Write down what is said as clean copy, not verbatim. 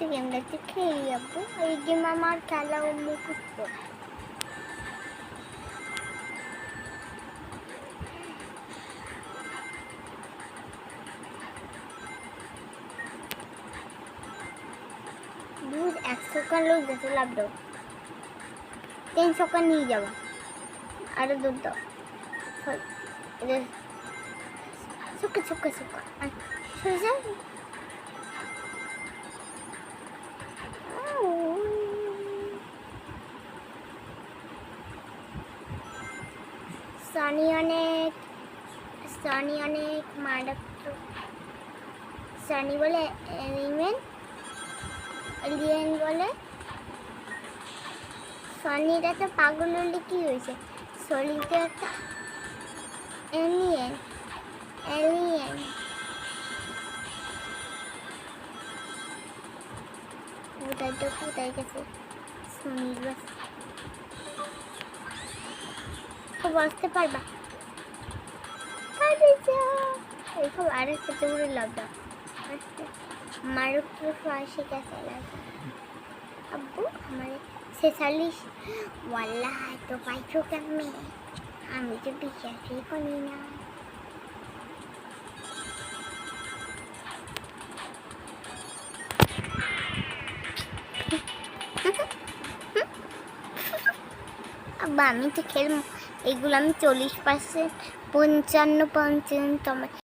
তো গেমটাতে খেলি আব্বু, এই গেম আমার খেলা মুখস্থ। दूध 100 का लोग जैसे लाभ दो 300 का नहीं जावा अरे दूध दो इधर सुक्का सुक्का सुक्का सुजा सनी अनेक माडक सनी बोले एलियन बोले सनीर একটা পাগল হলে কি হয়েছে সলিতে একটা এলিয়েন কোথায় গেছে সনির বাস তো বলতে পারবা এইসব আরেকটা জোরে লাগবে मारूफ तो फांसी का चला अब्बू हमारे 46 वाला है तो पाइचो कम में हमें जो पीछे ठीक होनी ना अब আমি তো খেলবো এগুলো আমি 40% 55%